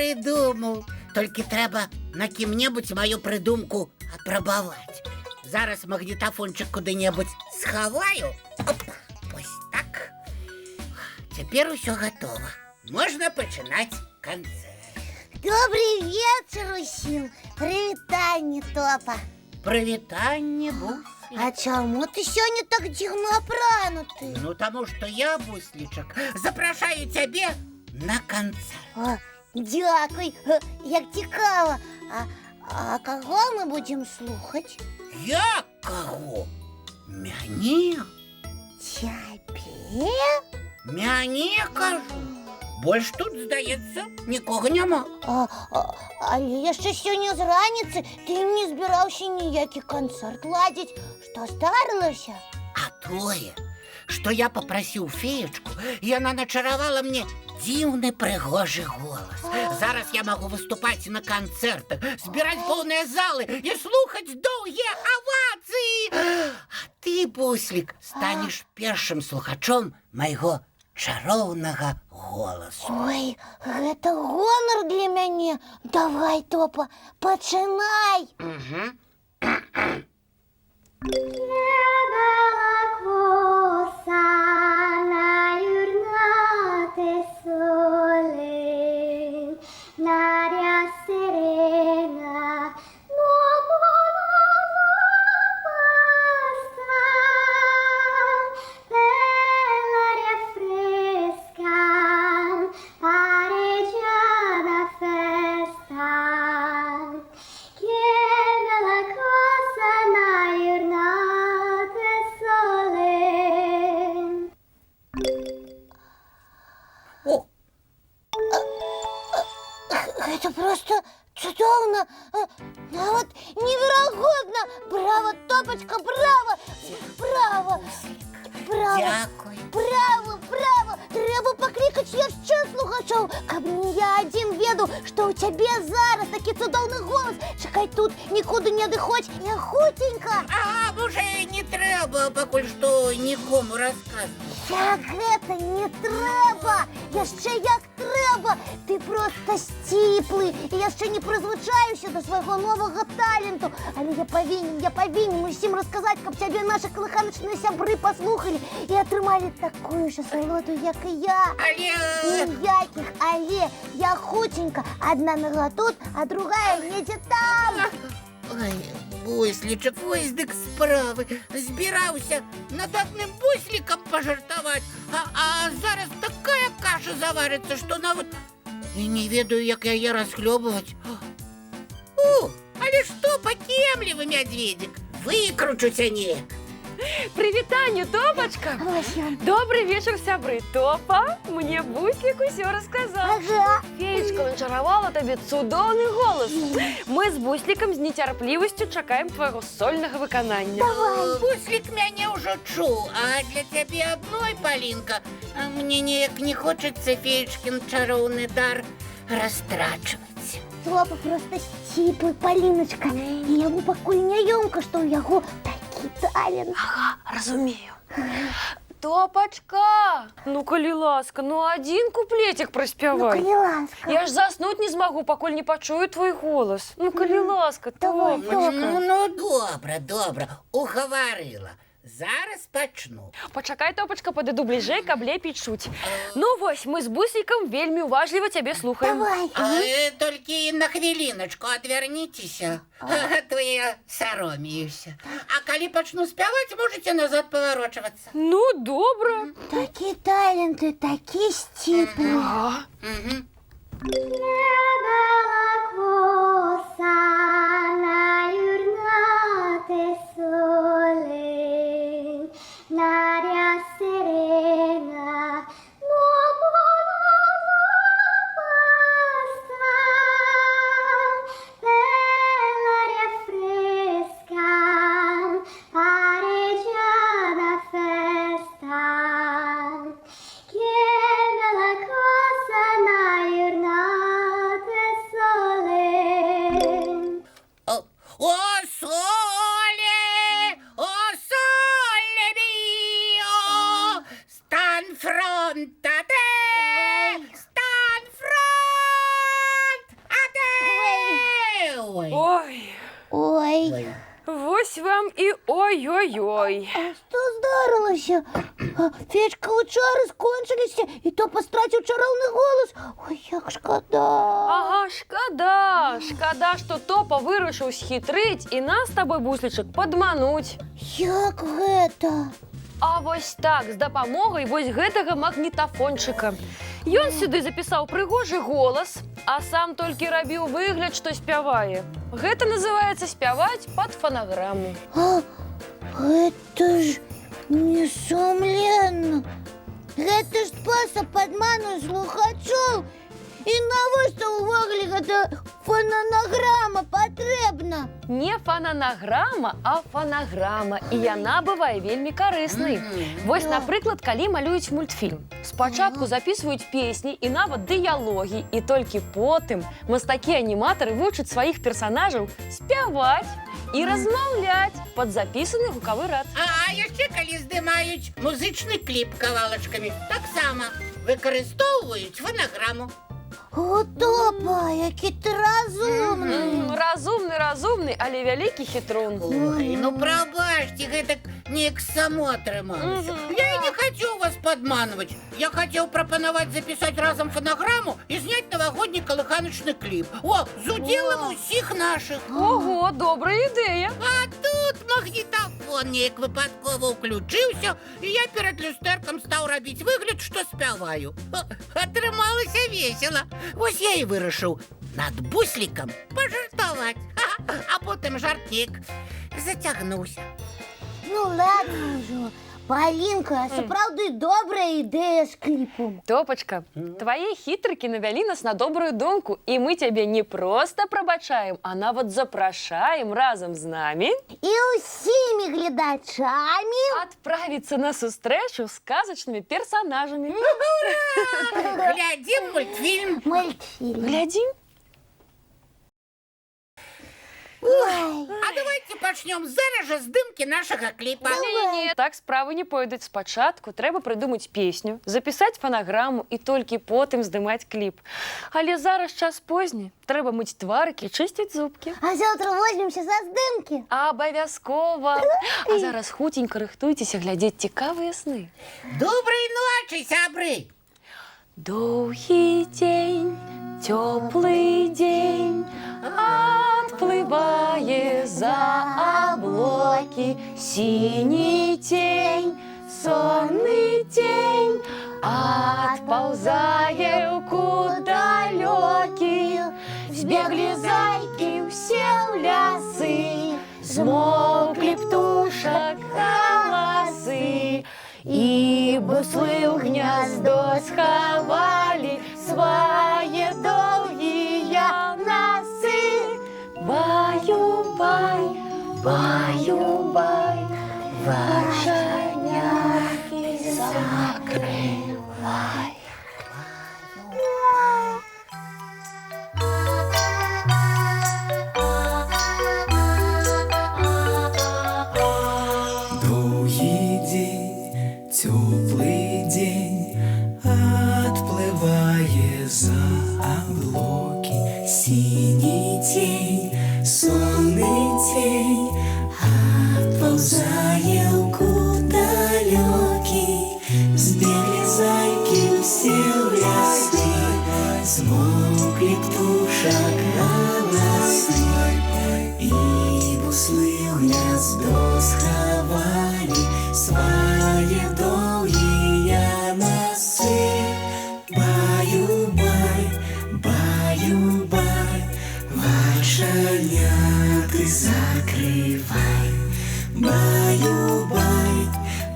придумав. Тільки треба на ким-небудь мою придумку апробувати. Зараз магнітофончик куди-небудь сховаю. Опа, ось так. Тепер усе готово. Можна починати концерт. Добрий вечір усім. Привітання, Топа. Привітання, Буслик. А чому ти сьогодні так дивно опранутий? Ну, тому що я, Бусличок, запрошую тебе на концерт. О, дякую, як цікаво. А кого ми будемо слухати? Я кого? Мяне? Тебе? Мяне, кажу. Больш тут, здається, нікого нема. Але я ще сьогодні зраниці ти не збирався ніякий концерт ладити. Що старилося? А тое, што я попросіў феечку, і яна начаравала мне дзіўны прыгожы голас. Зараз я магу выступаць на канцэртах, збіраць поўныя залы і слухаць доўгія авацыі. А ты, Буслік, станеш першым слухачом майго чароўнага голасу. Ой, гэта гонар для мяне. Давай, Топа, пачынай. Это просто чудовно, вот невероятно. Браво, Топочка, браво, браво, браво, Дякую. браво, браво. Треба покликать яшчэ слухачоў, каб не я один ведаў, што ў цябе зараз такі цудоўны голас. Чакай тут, нікуды не адыходзь, не хутенька. А, уже не трэба пакуль што нікому расказваць. Як гэта не трэба, яшчэ як трэба. Ты просто сціплы і яшчэ не прызвычаюся да свайго новага таленту. Але я павінен усім расказаць, каб цябе нашы калыханачныя сябры паслухалі і атрымалі такую ж асалоду, як і я. Але... Ніякіх але. Я хутенька, адна нага тут, а другая недзе там. Ой, Буслічак, вось дык справы. Збіраўся над адным буслікам пажартаваць, а зараз такая каша заварыцца, што нават і не ведаю, як яе расхлёбваць. Але што, пакемлівы мядзведзік, выкручуся неяк. Привітанне, Топачка! Вось ён. Добрый вечер, сябры. Топа, мне Буслік усё расказаў. Ага. Феечка начаравала табе цудоўны голас. Мы з Буслікам з нецярплівасцю чакаем твайго сольнага выканання. Буслік мяне ўжо чуў, а для цябе адной, Палінка, мне неяк не хочацца феечкін чароўны дар растрачваць. Топа просто сціплы, Паліначка. І яму пакуль няёмка, што ў яго такі талент. Ага, разумею. Топачка! Ну, калі ласка, ну адзін куплетик праспявай. Калі ласка. Я ж заснуць не змагу, пакуль не пачую твой голас. Ну, калі ласка, Давай, Топачка. Ну, добра, угаварыла. Зараз пачну. Пачакай, Топачка, падыду бліжэй, каб лепей чуць. Ну вось, мы з Буслікам вельмі уважліва цябе слухаем. Давай. Толькі на хвіліначку адвярніцеся, а то я саромеюся. А калі пачну спяваць, можаце назад паварочвацца. Ну, добра. Такі таленты, такі сціплы. Ага. О, соле! вам і ой-ой-ой. А що здарилося? Феечка, чари скончилися, і то постратив чаровний голос. Ой, як шкода. Ага, шкода. Шкода, што топа вырашыў схітрыць і нас з табой, буслічак, падмануць. Як гэта? А вось так, з дапамогай вось гэтага магнітафончыка. Ён сюды запісаў прыгожы голас, а сам толькі рабіў выгляд, што спявае. Гэта называецца спяваць пад фанаграму. Гэта ж несумленна. Гэта ж спосаб падману слухачоў. І навошта ўвогуле гэта фонанаграма патрэбна? Не фананаграма, а фанаграма. І яна бывае вельмі карыснай. Вось, напрыклад, калі малююць мультфільм. Спачатку запісваюць песні і нават дыялогі, і толькі потым мастакі-аніматары вучаць сваіх персанажаў спяваць і размаўляць пад запісаны гукавы рад. А яшчэ калі здымаюць музычны кліп кавалачкамі, таксама выкарыстоўваюць фанаграму. О, Топа, які ты разумны. Разумны, але вялікі хітрун. Ой, ну прабачце, гэтак неяк само атрымалася. Я і не хацеў вас падманваць. Я хацеў прапанаваць запісаць разам фанаграму і зняць навагодні калыханачны кліп. О, з удзелам усіх нашых. Ого, добрая ідэя. А тут магнітафон неяк выпадкова ўключыўся, і я перад люстэркам стаў рабіць выгляд, што спяваю. Атрымалася весела. Вось я і вырашыў над буслікам пажартаваць. А потым жартнік зацягнуўся. Ну ладно ўжо. Палінка, сапраўды добрая ідэя з кліпом. Топачка, твае хітрыкі навялі нас на добрую думку, і мы цябе не проста прабачаем, а нават запрашаем разам з намі І ўсімі гледачамі адправіцца на сустрэчу з казачнымі персанажамі. Глядзім мультфільм. мультфільм. Глядзім. А давайте пачнём зараз жа здымкі нашага кліпа. Не, так справы не пойдуць. Спачатку трэба прыдумаць песню, запісаць фанаграму і толькі потым здымаць кліп. Але зараз час позні, трэба мыць тварыкі, чысціць зубкі. А заўтра возьмемся за здымкі. Абавязкова. А зараз хуценька рыхтуйцеся глядзець цікавыя сны. Добрай ночы, сябры! Доўгі дзень, цёплы дзень, адплывае за аблокі, сіні цень, сонны дзень, адпаўзае ў кут далёкі. Збеглі зайкі ўсе ў лясы, змоўклі птушак галасы, і буслы ў гняздо схавалі свае доўгія насы. Баю-бай, баю-бай, вачанякі закрывай. Теплый день отплывает за облаки, синий тень, сонный тень, отползая в кут далекий. Сбегли зайки все в лесы, смолкли птушек голосы, и буслы в гнездо сховали свои долгие носы. Баю-бай, баю-бай, вачаняты закрывай. Баю-бай,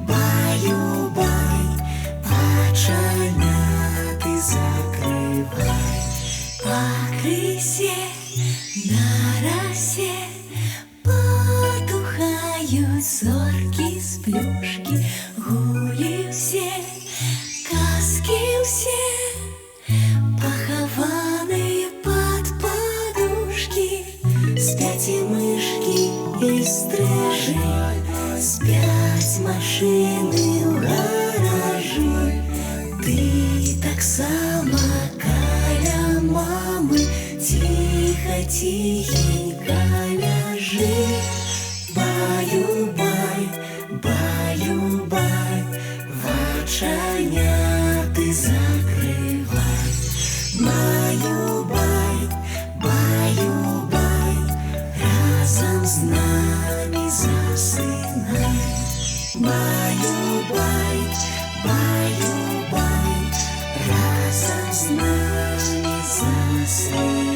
баю-бай, вачаняты закрывай. По крысе на росе потухают зорки с плюшки, гули все, казки все, похованные под подушки. Спят и мышки, и стрижи, спят машины в гаражи. Ты так само каля мамы, тихо-тихенько ляжи. Баю разом з нами засинай. Баю-бай, баю-бай, разом з нами засинай.